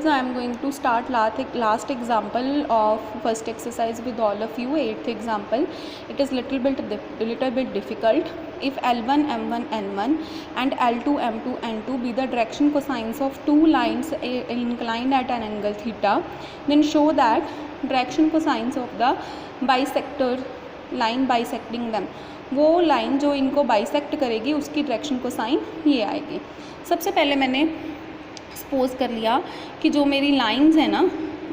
kids, I am going to start last example of first exercise with all of you. Eighth example. It is little bit difficult. If L1 M1 N1 and L2 M2 N2 be the direction cosines of two lines inclined at an angle theta, then show that direction cosines of the bisector line bisecting them, वो line जो इनको bisect करेगी उसकी direction cosine ये आएगी. सबसे पहले मैंने सपोज कर लिया कि जो मेरी लाइंस हैं ना,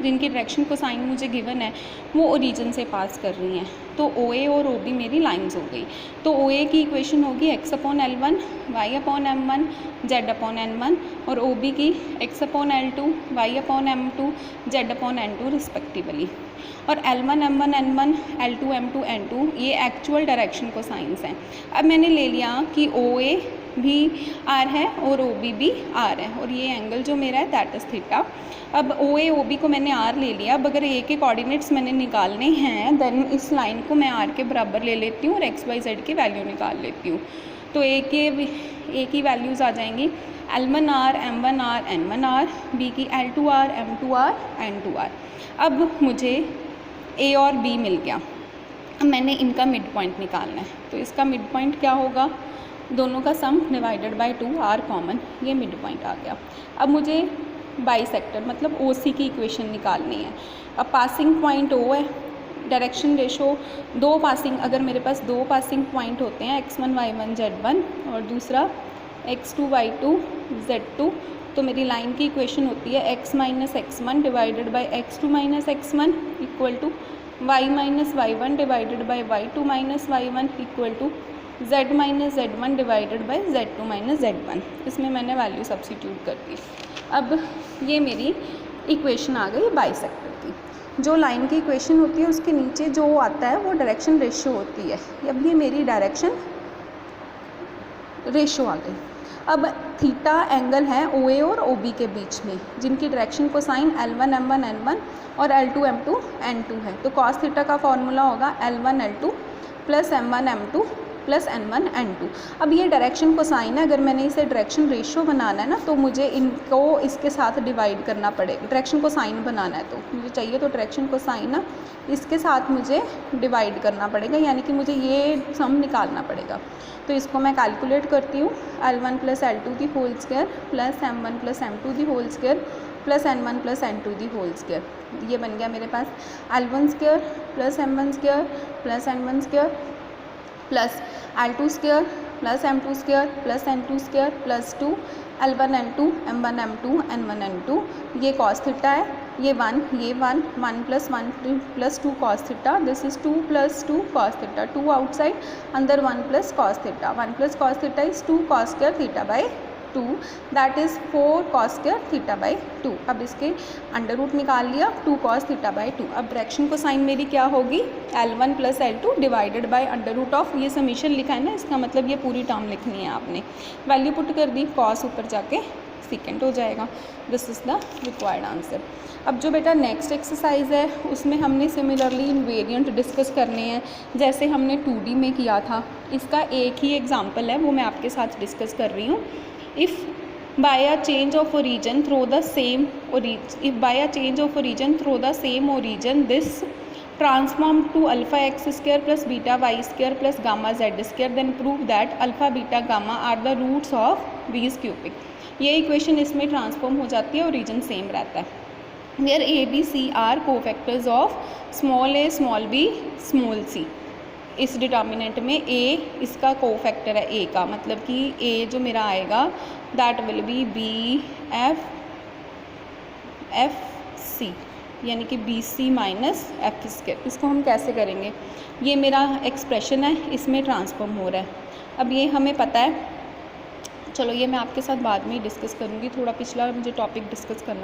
जिनकी डायरेक्शन कोसाइन मुझे गिवन है, वो ओरिजिन से पास कर रही हैं. तो ओ ए और ओ बी मेरी लाइंस हो गई. तो ओ ए की इक्वेशन होगी x upon L1 y upon M1 z upon N1, और ओ बी की x upon L2 y upon M2 z upon N2 respectively. और L1 M1 N1 L2 M2 N2 ये एक्चुअल डायरेक्शन कोसाइंस हैं. अब मैंने ले लिया कि ओ ए भी आर है और ओ बी भी आर है, और ये एंगल जो मेरा है दैट इज़ थीटा. अब ओ ए ओ बी को मैंने आर ले लिया. अब अगर ए के कोऑर्डिनेट्स मैंने निकालने हैं देन इस लाइन को मैं आर के बराबर ले लेती हूँ और एक्स वाई जेड की वैल्यू निकाल लेती हूँ. तो ए की वैल्यूज़ आ जाएंगी L1 are M1 are N1 are, B की L2 are M2 are N2 are. अब मुझे ए और बी मिल गया. अब मैंने इनका मिड पॉइंट निकालना है. तो इसका मिड पॉइंट क्या होगा, दोनों का sum divided by 2 are common, ये मिड पॉइंट आ गया. अब मुझे बाइसेक्टर मतलब ओ सी की इक्वेशन निकालनी है. अब पासिंग पॉइंट ओ है, डायरेक्शन रेशो दो पासिंग, अगर मेरे पास दो पासिंग पॉइंट होते हैं x1 y1 z1 और दूसरा x2 y2 z2, तो मेरी लाइन की इक्वेशन होती है x minus x1 divided by x2 minus x1 equal to y minus y1 divided by y2 minus y1 equal to z minus z1 divided by z2 minus z1. इसमें मैंने value substitute कर दी. अब ये मेरी equation आ गई bisector की. जो line की इक्वेशन होती है उसके नीचे जो आता है वो डायरेक्शन रेशियो होती है. अब ये मेरी डायरेक्शन रेशियो आ गई. अब थीटा एंगल है ओ ए और ओ बी के बीच में, जिनकी direction cosine L1 M1 N1 और L2 M2 N2 है. तो कॉस थीटा का फॉर्मूला होगा L1 L2 plus M1 M2 plus N1 N2. अब ये डायरेक्शन कोसाइन है. अगर मैंने इसे डायरेक्शन रेशियो बनाना है ना, तो मुझे इनको इसके साथ डिवाइड करना पड़ेगा. डायरेक्शन कोसाइन बनाना है तो मुझे चाहिए तो डायरेक्शन कोसाइन ना इसके साथ मुझे डिवाइड करना पड़ेगा, यानी कि मुझे ये सम निकालना पड़ेगा. तो इसको मैं कैलकुलेट करती हूँ. L1 plus L2 the whole square plus M1 plus M2 the whole square plus N1 plus N2 the whole square. ये बन गया मेरे पास L1 square plus M1 square plus N1 square plus L2 square plus M2 square plus N2 square plus 2 L1 N2 M1 M2 N1 N2. ये cos theta है, ये 1 ये 1 1 plus 1 plus 2 cos theta. This is 2 plus 2 cos theta. 2 outside अंदर 1 plus cos theta. 1 plus cos theta is 2 cos square theta by 2, that is 4 cos square theta by 2. अब इसके under root निकाल लिया 2 cos theta by 2. अब direction को sign मेरी क्या होगी L1 plus L2 divided by under root of, ये समीशन लिखा है ना, इसका मतलब ये पूरी टर्म लिखनी है आपने. वैल्यू पुट कर दी, कॉस ऊपर जाके सेकेंड हो जाएगा. This is the required answer. अब जो बेटा नेक्स्ट एक्सरसाइज है उसमें हमने सिमिलरली इनवेरिएंट डिस्कस करने हैं जैसे हमने 2D में किया था. इसका एक ही एग्जांपल है, वो मैं आपके साथ डिस्कस कर रही हूँ. If by a change of origin through the same origin this transformed to alpha x square plus beta y square plus gamma z square, then prove that alpha beta gamma are the roots of v is cubic. ये equation इसमें transform हो जाती है, origin same रहता है. Where a b c are cofactors of small a small b small c. इस determinant में a इसका कोफैक्टर है, a का मतलब कि a जो मेरा आएगा that will be b f c, यानी कि b c minus f square. इसको हम कैसे करेंगे, ये मेरा एक्सप्रेशन है, इसमें ट्रांसफॉर्म हो रहा है. अब ये हमें पता है, चलो ये मैं आपके साथ बाद में ही डिस्कस करूँगी. थोड़ा पिछला मुझे टॉपिक डिस्कस करना